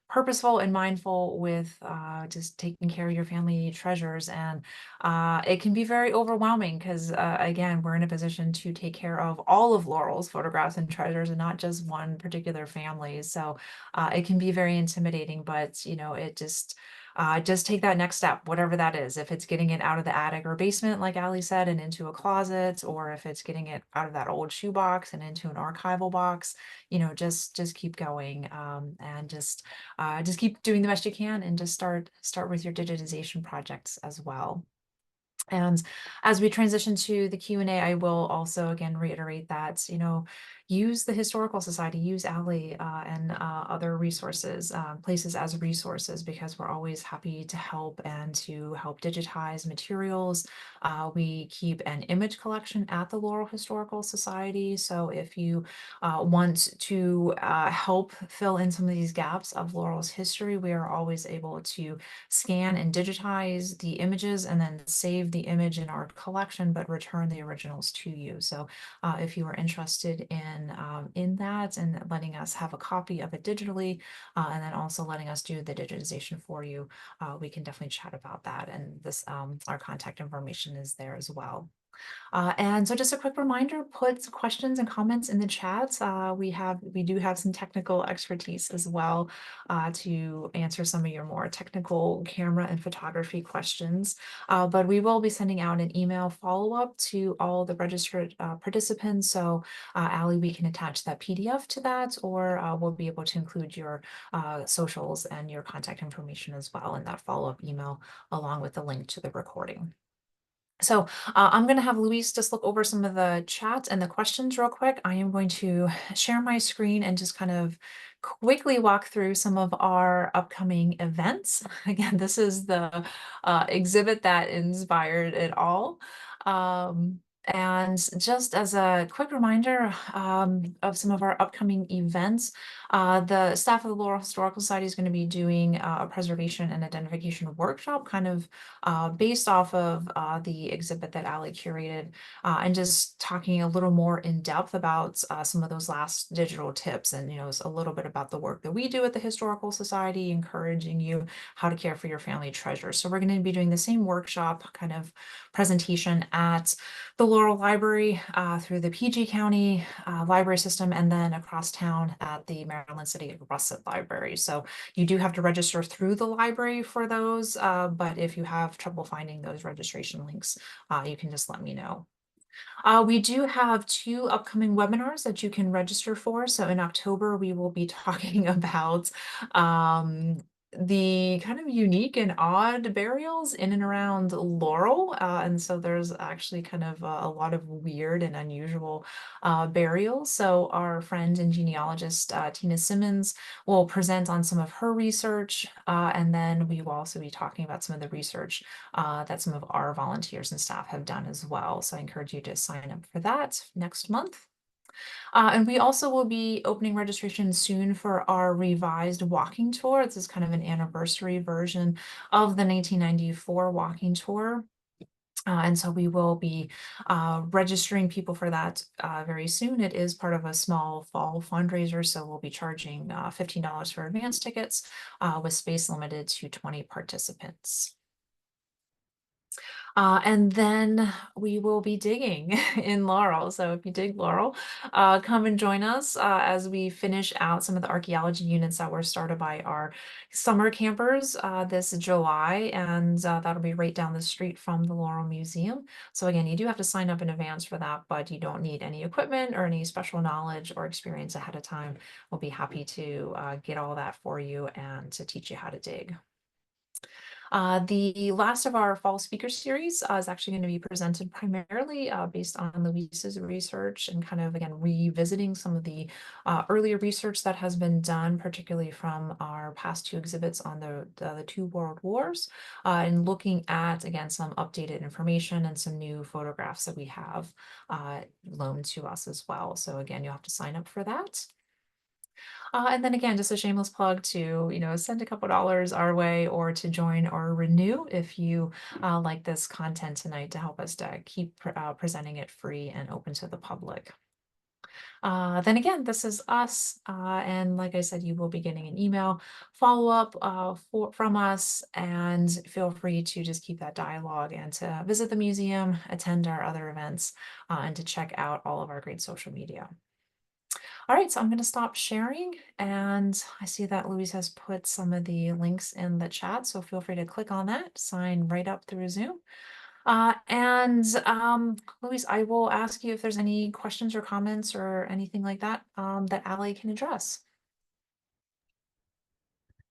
A: purposeful and mindful with just taking care of your family treasures. And it can be very overwhelming because, again, we're in a position to take care of all of Laurel's photographs and treasures and not just one particular family. So it can be very intimidating, but it just take that next step, whatever that is. If it's getting it out of the attic or basement, like Ali said, and into a closet, or if it's getting it out of that old shoebox and into an archival box, just keep going, and just keep doing the best you can, and just start with your digitization projects as well. And as we transition to the Q&A, I will also again reiterate that, use the Historical Society, use Ally, and other resources, places as resources, because we're always happy to help and to help digitize materials. We keep an image collection at the Laurel Historical Society. So if you want to help fill in some of these gaps of Laurel's history, we are always able to scan and digitize the images and then save the image in our collection, but return the originals to you. So if you are interested in that and letting us have a copy of it digitally, and then also letting us do the digitization for you, we can definitely chat about that. And this our contact information is there as well. And so just a quick reminder, put questions and comments in the chat. We do have some technical expertise as well to answer some of your more technical camera and photography questions. But we will be sending out an email follow-up to all the registered participants. So Ally, we can attach that PDF to that, or we'll be able to include your socials and your contact information as well in that follow-up email, along with the link to the recording. So I'm going to have Luis just look over some of the chat and the questions real quick. I am going to share my screen and just kind of quickly walk through some of our upcoming events. Again, this is the exhibit that inspired it all. And just as a quick reminder of some of our upcoming events, the staff of the Laurel Historical Society is going to be doing a preservation and identification workshop, kind of based off of the exhibit that Ally curated, and just talking a little more in depth about some of those last digital tips, and a little bit about the work that we do at the Historical Society, encouraging you how to care for your family treasures. So we're going to be doing the same workshop kind of presentation at the Laurel Library through the PG County library system, and then across town at the Maryland City Russet Library. So you do have to register through the library for those, but if you have trouble finding those registration links, you can just let me know. We do have 2 upcoming webinars that you can register for. So in October, we will be talking about the kind of unique and odd burials in and around Laurel. And so there's actually kind of a lot of weird and unusual burials. So our friend and genealogist, Tina Simmons, will present on some of her research. And then we will also be talking about some of the research that some of our volunteers and staff have done as well. So I encourage you to sign up for that next month. And we also will be opening registration soon for our revised walking tour. This is kind of an anniversary version of the 1994 walking tour. And so we will be registering people for that very soon. It is part of a small fall fundraiser, so we'll be charging $15 for advance tickets with space limited to 20 participants. And then we will be digging in Laurel. So if you dig Laurel, come and join us as we finish out some of the archaeology units that were started by our summer campers this July. And that'll be right down the street from the Laurel Museum. So again, you do have to sign up in advance for that, but you don't need any equipment or any special knowledge or experience ahead of time. We'll be happy to get all that for you and to teach you how to dig. The last of our fall speaker series is actually going to be presented primarily based on Luis's research and kind of, again, revisiting some of the earlier research that has been done, particularly from our past 2 exhibits on the 2 world wars, and looking at, again, some updated information and some new photographs that we have loaned to us as well. So again, you'll have to sign up for that. And then again, just a shameless plug to, send a couple dollars our way, or to join or renew if you like this content tonight, to help us to keep presenting it free and open to the public. Then again, this is us. And like I said, you will be getting an email follow-up from us. And feel free to just keep that dialogue and to visit the museum, attend our other events, and to check out all of our great social media. All right, so I'm going to stop sharing. And I see that Louise has put some of the links in the chat. So feel free to click on that, sign right up through Zoom. Louise, I will ask you if there's any questions or comments or anything like that that Ally can address.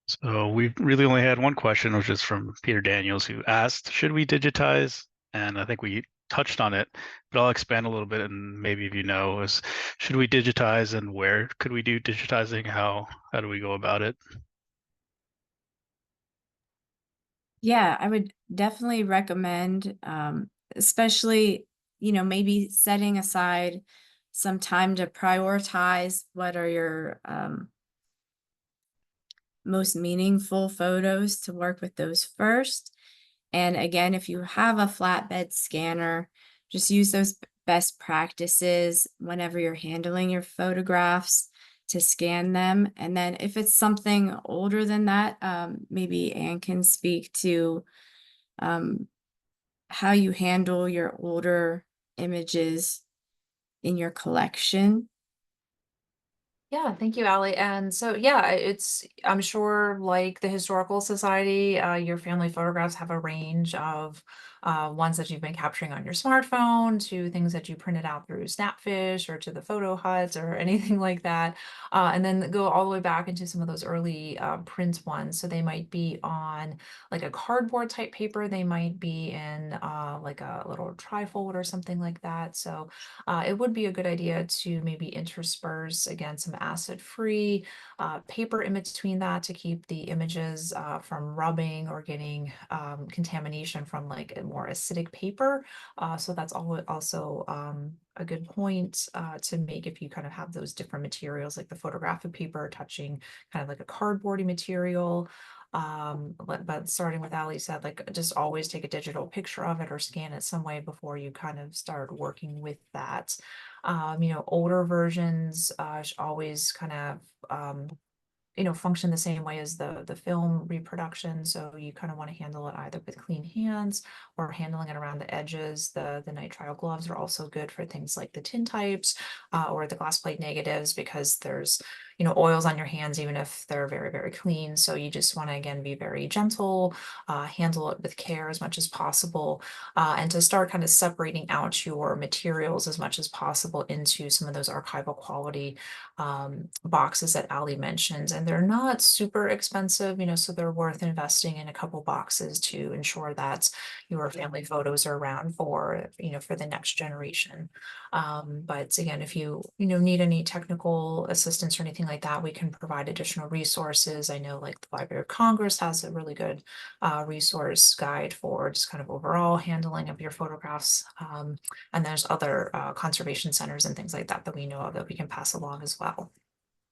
C: So we really only had one question, which is from Peter Daniels, who asked, should we digitize? And I think we touched on it, but I'll expand a little bit and maybe if you know, is should we digitize and where could we do digitizing? How do we go about it?
B: Yeah, I would definitely recommend, especially, maybe setting aside some time to prioritize what are your most meaningful photos to work with those first. And again, if you have a flatbed scanner, just use those best practices whenever you're handling your photographs to scan them. And then if it's something older than that, maybe Anne can speak to um, how you handle your older images in your collection.
A: Yeah, thank you, Ally. And so, yeah, I'm sure like the Historical Society, your family photographs have a range of ones that you've been capturing on your smartphone to things that you printed out through Snapfish or to the photo huts or anything like that. And then go all the way back into some of those early print ones. So they might be on like a cardboard type paper. They might be in like a little trifold or something like that. So it would be a good idea to maybe intersperse again some acid-free paper in between that to keep the images from rubbing or getting contamination from like a more acidic paper. So that's also a good point to make if you kind of have those different materials like the photographic paper touching kind of like a cardboardy material. But starting with Ali said, like just always take a digital picture of it or scan it some way before you kind of start working with that. Older versions always kind of function the same way as the film reproduction. So you kind of want to handle it either with clean hands or handling it around the edges. The nitrile gloves are also good for things like the tintypes or the glass plate negatives because there's oils on your hands even if they're very, very clean. So you just want to again be very gentle, handle it with care as much as possible, and to start kind of separating out your materials as much as possible into some of those archival quality boxes that Ali mentioned, and they're not super expensive, so they're worth investing in a couple boxes to ensure that your family photos are around for the next generation. But again, if you need any technical assistance or anything like that, we can provide additional resources. I know like the Library of Congress has a really good resource guide for just kind of overall handling of your photographs. And there's other conservation centers and things like that that we know of that we can pass along as well.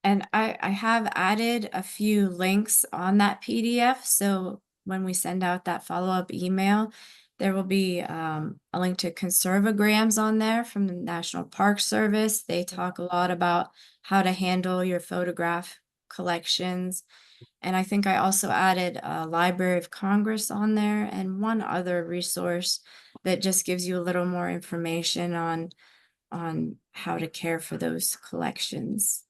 B: And I have added a few links on that PDF. So when we send out that follow-up email, there will be a link to conservograms on there from the National Park Service. They talk a lot about how to handle your photograph collections. And I think I also added a Library of Congress on there and one other resource that just gives you a little more information on how to care for those collections.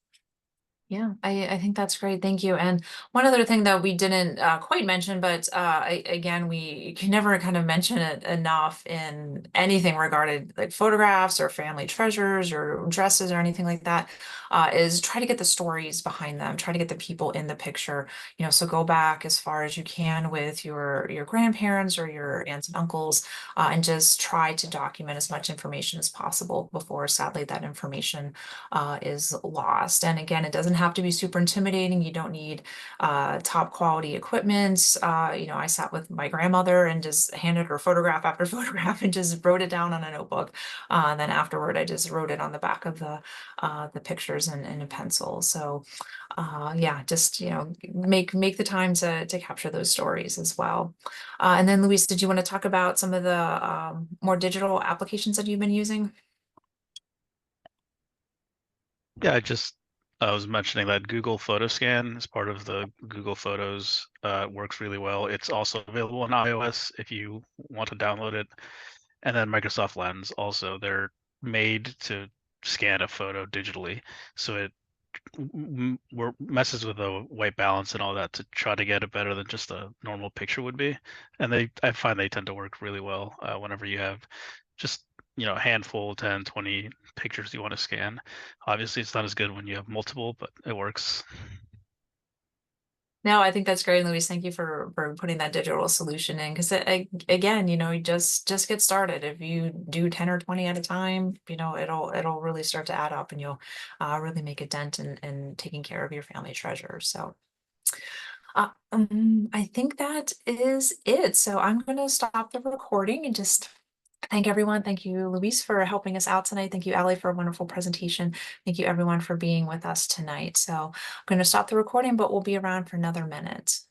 A: Yeah, I think that's great. Thank you. And one other thing that we didn't quite mention, but again, we can never kind of mention it enough in anything regarded like photographs or family treasures or dresses or anything like that, is try to get the stories behind them, try to get the people in the picture. So go back as far as you can with your grandparents or your aunts and uncles, and just try to document as much information as possible before sadly that information is lost. And again, it doesn't have to be super intimidating. You don't need top quality equipment. I sat with my grandmother and just handed her photograph after photograph and just wrote it down on a notebook. And then afterward, I just wrote it on the back of the pictures in a pencil. So yeah, just make the time to capture those stories as well. And then Luis, did you want to talk about some of the more digital applications that you've been using?
C: Yeah, I was mentioning that Google Photo Scan is part of the Google Photos. Works really well. It's also available on iOS if you want to download it. And then Microsoft Lens also, they're made to scan a photo digitally. So it messes with the white balance and all that to try to get it better than just a normal picture would be. And I find they tend to work really well whenever you have just, a handful, 10, 20 pictures you want to scan. Obviously, it's not as good when you have multiple, but it works.
A: No, I think that's great, Louise. Thank you for putting that digital solution in because again, you just get started. If you do 10 or 20 at a time, it'll really start to add up and you'll really make a dent in taking care of your family treasure. So I think that is it. So I'm going to stop the recording and just thank everyone. Thank you, Luis, for helping us out tonight. Thank you, Ally, for a wonderful presentation. Thank you, everyone, for being with us tonight. So I'm going to stop the recording, but we'll be around for another minute.